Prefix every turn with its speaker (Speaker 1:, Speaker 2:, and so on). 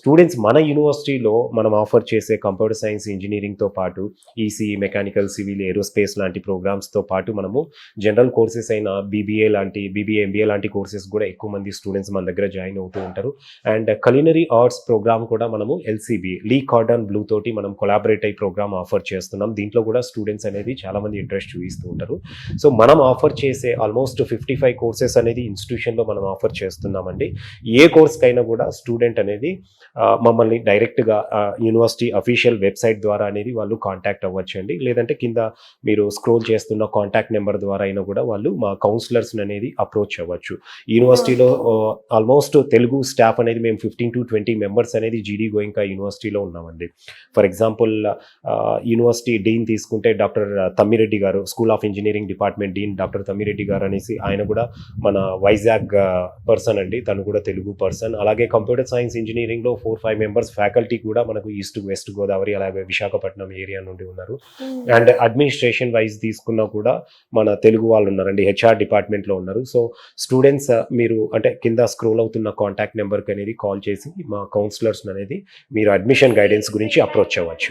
Speaker 1: Students మన యూనివర్సిటీలో మనం ఆఫర్ చేసే కంప్యూటర్ సైన్స్, ఇంజినీరింగ్‌తో పాటు ఈసీఈ, మెకానికల్, సివిల్, ఏరోస్పేస్ లాంటి ప్రోగ్రామ్స్‌తో పాటు మనము జనరల్ కోర్సెస్ అయిన బీబీఏ, ఎంబీఏ లాంటి కోర్సెస్ కూడా ఎక్కువ మంది స్టూడెంట్స్ మన దగ్గర జాయిన్ అవుతూ ఉంటారు. అండ్ culinary ఆర్ట్స్ ప్రోగ్రామ్ కూడా మనము ఎల్‌సీబీ, లీ కార్డన్ బ్లూ తోటి మనం కొలాబరేట్ అయ్యి ప్రోగ్రామ్ ఆఫర్ చేస్తున్నాం. దీంట్లో కూడా స్టూడెంట్స్ అనేది చాలామంది ఇంట్రెస్ట్ చూపిస్తూ ఉంటారు. సో, మనం ఆఫర్ చేసే ఆల్మోస్ట్ 55 కోర్సెస్ అనేది ఇన్‌స్టిట్యూషన్‌లో మనం ఆఫర్ చేస్తున్నామండి. ఏ కోర్స్‌కైనా కూడా స్టూడెంట్ అనేది మమ్మల్ని డైరెక్ట్‌గా యూనివర్సిటీ అఫీషియల్ వెబ్‌సైట్ ద్వారా అనేది వాళ్ళు కాంటాక్ట్ అవ్వచ్చండి. లేదంటే కింద మీరు స్క్రోల్ చేస్తున్న కాంటాక్ట్ నంబర్ ద్వారా అయినా కూడా వాళ్ళు మా కౌన్సిలర్స్‌ని అనేది అప్రోచ్ అవ్వచ్చు. యూనివర్సిటీలో
Speaker 2: ఓకే.
Speaker 1: ఆల్మోస్ట్ తెలుగు స్టాఫ్ అనేది మేము 15-20 మెంబర్స్ అనేది జీడీ గోయింకా యూనివర్సిటీలో ఉన్నామండి. ఫర్ ఎగ్జాంపుల్ యూనివర్సిటీ డీన్ తీసుకుంటే డాక్టర్ తమ్మిరెడ్డి గారు, school of engineering department dean doctor Tammireddy గారు అనేసి ఆయన కూడా మన వైజాగ్ పర్సన్ అండి. తను కూడా తెలుగు పర్సన్. అలాగే కంప్యూటర్ సైన్స్ ఇంజినీరింగ్‌లో 4-5 మెంబర్స్ ఫ్యాకల్టీ కూడా మనకు ఈస్ట్, వెస్ట్ గోదావరి అలాగే విశాఖపట్నం ఏరియా నుండి ఉన్నారు.
Speaker 2: హ్మ్.
Speaker 1: అండ్ అడ్మినిస్ట్రేషన్ వైస్ తీసుకున్నా కూడా మన తెలుగు వాళ్ళు ఉన్నారండి. హెచ్ఆర్ డిపార్ట్మెంట్‌లో ఉన్నారు. సో, స్టూడెంట్స్ మీరు అంటే కింద స్క్రోల్ అవుతున్న కాంటాక్ట్ నంబర్‌కి అనేది కాల్ చేసి మా కౌన్సిలర్స్ అనేది మీరు అడ్మిషన్ గైడెన్స్ గురించి అప్రోచ్ అవ్వచ్చు.